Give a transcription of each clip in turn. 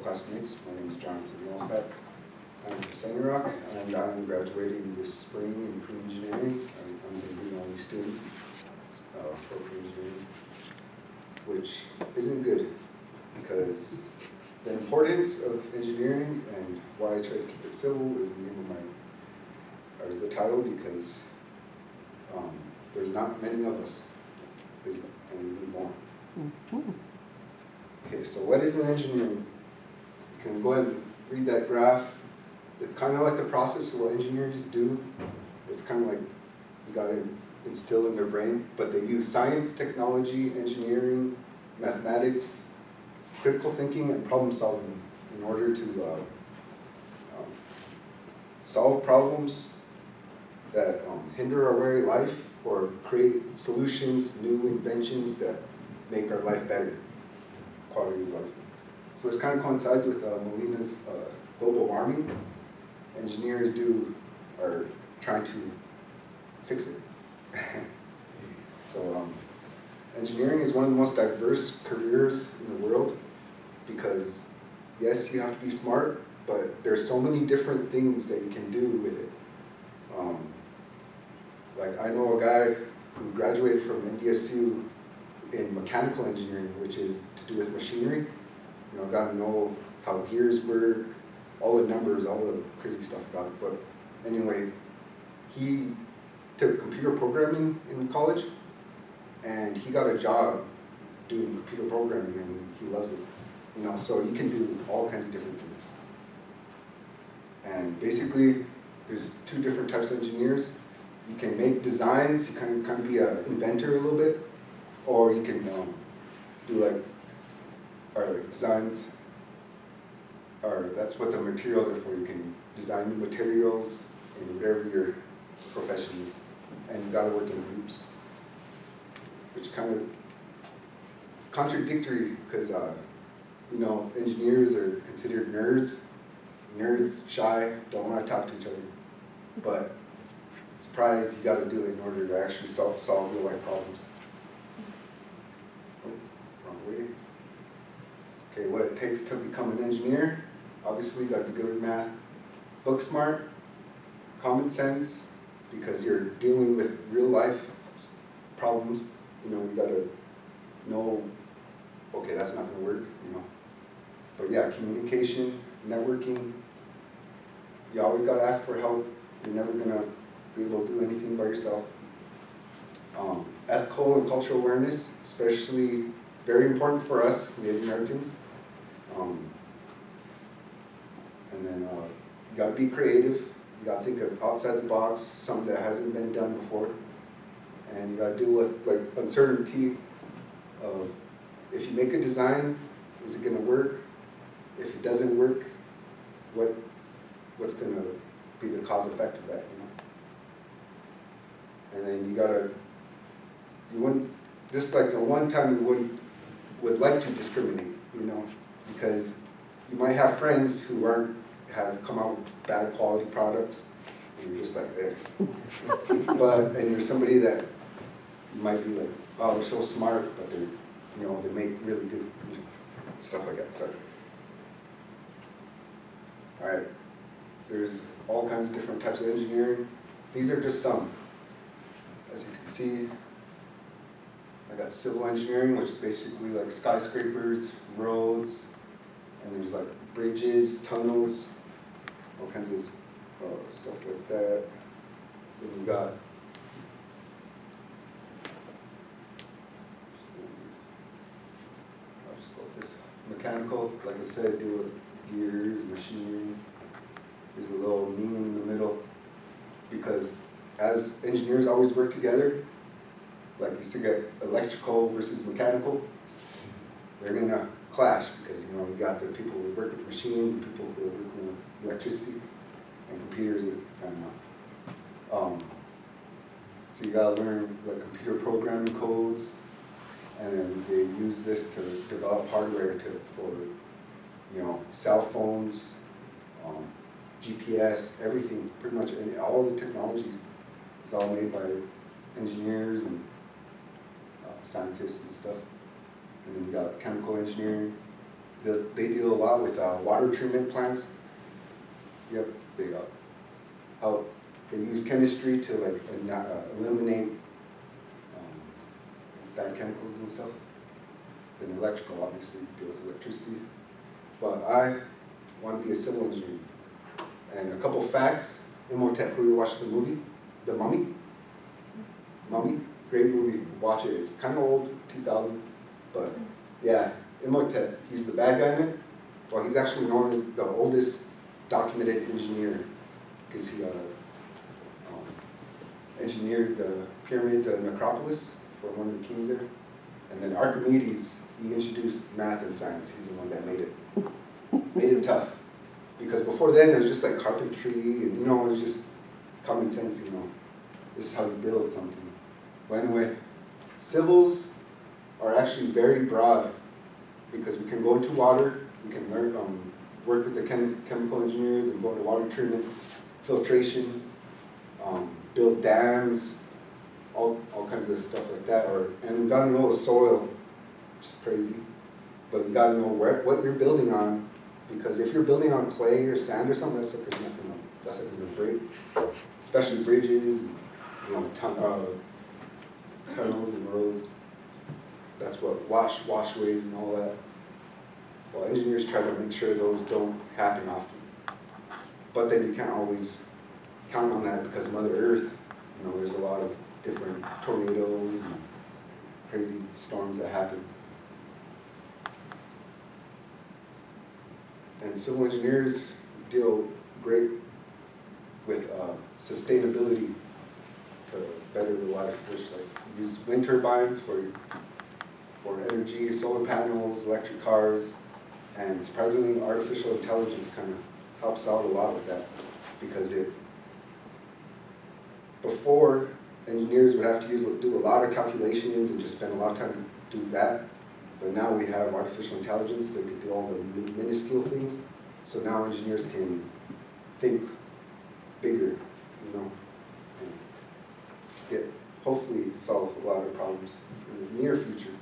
classmates. My name is Jonathan Wolfbeck. I'm from Sandy Rock, and I'm graduating this spring in pre-engineering. I'm going to be the only student for pre-engineering, which isn't good because the importance of engineering and why I try to keep it civil is the name of my, is the title, because there's not many of us, and we need more. Okay, so what is an engineering? You can go ahead and read that graph. It's kind of like the process of what engineers do. It's kind of like you got to instill in their brain, but they use science, technology, engineering, mathematics, critical thinking, and problem solving in order to solve problems that hinder our very life or create solutions, new inventions that make our life better, quality of life. So this kind of coincides with Molina's global warming. Engineers are trying to fix it. So engineering is one of the most diverse careers in the world because, yes, you have to be smart, but there's so many different things that you can do with it. Like I know a guy who graduated from NDSU in mechanical engineering, which is to do with machinery. You know, got to know how gears work, all the numbers, all the crazy stuff about it. But anyway, he took computer programming in college, and he got a job doing computer programming, and he loves it. You know, so you can do all kinds of different things. And basically, there's two different types of engineers. You can make designs, you can kind of be an inventor a little bit, or you can do like, or designs, or that's what the materials are for. You can design new materials in whatever your profession is, and you gotta work in groups, which kind of contradictory because you know, engineers are considered nerds. Nerds, shy, don't want to talk to each other, but surprise, you got to do it in order to actually solve real life problems. Oh, wrong way. Okay, what it takes to become an engineer. Obviously, you got to be good at math, book smart, common sense, because you're dealing with real life problems. You know, you got to know, okay, that's not going to work, you know. But yeah, communication, networking, you always got to ask for help. You're never going to be able to do anything by yourself. Ethical and cultural awareness, especially very important for us, Native Americans. And then you got to be creative. You got to think of outside the box, something that hasn't been done before. And you got to deal with like uncertainty of if you make a design, is it going to work? If it doesn't work, what's going to be the cause effect of that? You know? And then you wouldn't. This is like the one time you would like to discriminate, you know, because you might have friends who have come out with bad quality products, and you're just like, eh. And you're somebody that you might be like, oh, they're so smart, but they make really good stuff like that. So, all right, there's all kinds of different types of engineering. These are just some. As you can see, I got civil engineering, which is basically like skyscrapers, roads, and there's like bridges, tunnels, all kinds of stuff like that. Then you got I'll just go with this. Mechanical, like I said, deal with gears, machinery. There's a little mean in the middle because as engineers always work together, like you still get electrical versus mechanical, they're gonna clash because you got the people who work with machines, the people who are working with electricity, and computers are kind of so you gotta learn like computer programming codes, and then they use this to develop hardware for cell phones, GPS, everything, pretty much all the technology is all made by engineers and scientists and stuff. And then you got chemical engineering, They deal a lot with water treatment plants. Yep, they how they use chemistry to like eliminate bad chemicals and stuff. And electrical, obviously, deal with electricity. But I want to be a civil engineer. And a couple facts. Imhotep, who watched the movie, The Mummy? Mummy, great movie. Watch it. It's kind of old, 2000, but yeah, Imhotep. He's the bad guy in it. Well, he's actually known as the oldest documented engineer because he engineered the pyramids at Necropolis for one of the kings there. And then Archimedes, he introduced math and science. He's the one that made it tough. Because before then, it was just like carpentry, and it was just common sense, This is how you build something. But anyway, civils are actually very broad because we can go into water, we can learn, work with the chemical engineers, and go into water treatment, filtration, build dams, all kinds of stuff like that. And we gotta know the soil, which is crazy. But you gotta know what you're building on, because if you're building on clay or sand or something, that sucker's gonna break. Especially bridges, and, tunnels and roads. That's what washways and all that. Well, engineers try to make sure those don't happen often. But then you can't always count on that because Mother Earth, there's a lot of different tornadoes and crazy storms that happen. And civil engineers deal great with sustainability to better the life, which use wind turbines for energy, solar panels, electric cars, and surprisingly, artificial intelligence kind of helps out a lot with that, because before engineers would have to do a lot of calculations and just spend a lot of time to do that, but now we have artificial intelligence that can do all the minuscule things. So now engineers can think bigger, and hopefully solve a lot of problems in the near future.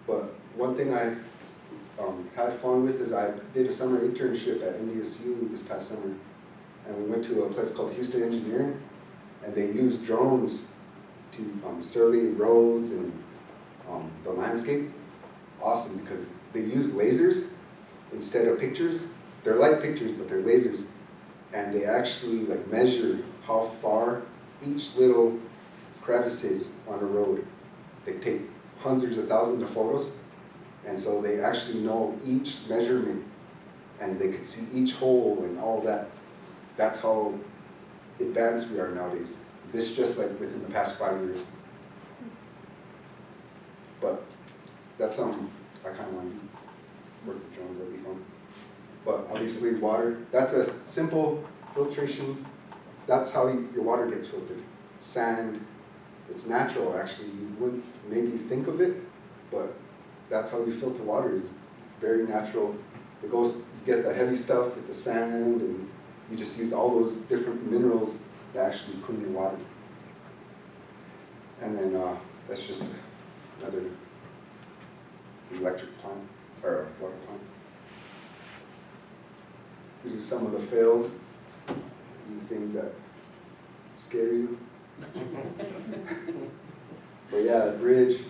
But one thing I had fun with is I did a summer internship at NDSU this past summer, and we went to a place called Houston Engineering, and they used drones to survey roads and the landscape. Awesome, because they use lasers instead of pictures. They're like pictures, but they're lasers, and they actually measure how far each little crevice is on a road. They take hundreds of thousands of photos, and so they actually know each measurement, and they could see each hole and all that. That's how advanced we are nowadays. This just within the past 5 years. But that's something I kind of want to work with drones, that'd be fun. But obviously water, that's a simple filtration. That's how your water gets filtered. Sand, it's natural actually. You wouldn't maybe think of it, but that's how you filter water, is very natural. It goes, you get the heavy stuff with the sand, and you just use all those different minerals to actually clean your water. And then that's just another electric plant, or water plant. These are some of the fails, these are things that scare you. But yeah, the bridge,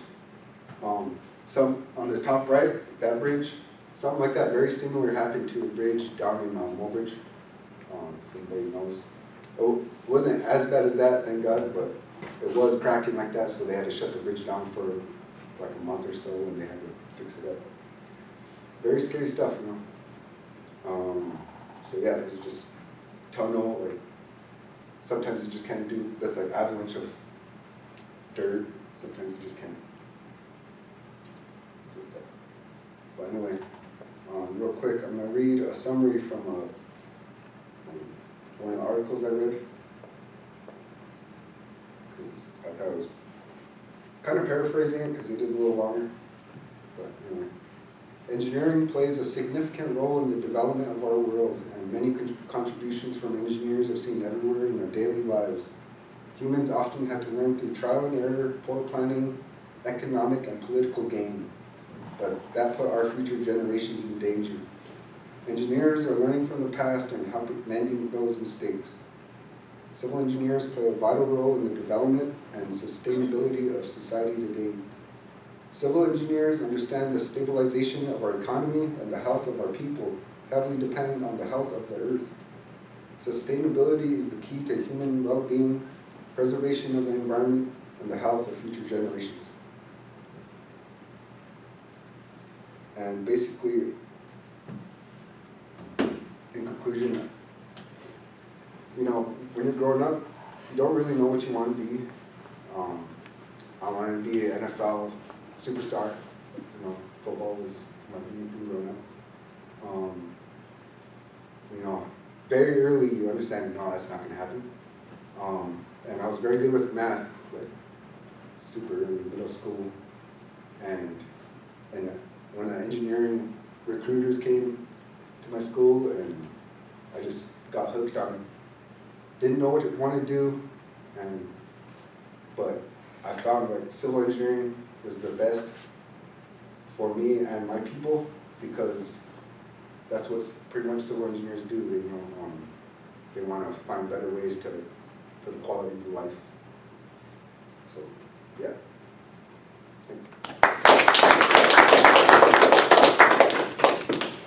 some on the top right, that bridge, something like that very similar happened to a bridge down in Mobridge, if anybody knows. Oh, it wasn't as bad as that, thank God, but it was cracking like that, so they had to shut the bridge down for like a month or so, and they had to fix it up. Very scary stuff, So yeah, there's just tunnel, sometimes you just can't do, that's like avalanche of dirt, sometimes you just can't do that. But anyway, real quick, I'm gonna read a summary from one of the articles I read, because I thought it was kind of paraphrasing it, because it is a little longer, but anyway. Engineering plays a significant role in the development of our world, and many contributions from engineers are seen everywhere in our daily lives. Humans often have to learn through trial and error, poor planning, economic and political gain. but that put our future generations in danger. Engineers are learning from the past and helping mending those mistakes. Civil engineers play a vital role in the development and sustainability of society today. Civil engineers understand the stabilization of our economy and the health of our people heavily depend on the health of the earth. Sustainability is the key to human well-being, preservation of the environment, and the health of future generations. And basically, in conclusion, you know, when you're growing up, you don't really know what you want to be. I wanted to be an NFL superstar. You know, football was my thing growing up. You know, very early you understand, no, that's not going to happen. And I was very good with math, like super early, middle school. And when the engineering recruiters came to my school, and I just got hooked on it. Didn't know what I wanted to do, but I found like civil engineering was the best for me and my people, because that's what pretty much civil engineers do. They, you know, they want to find better ways for the quality of life. So, yeah. Thank you.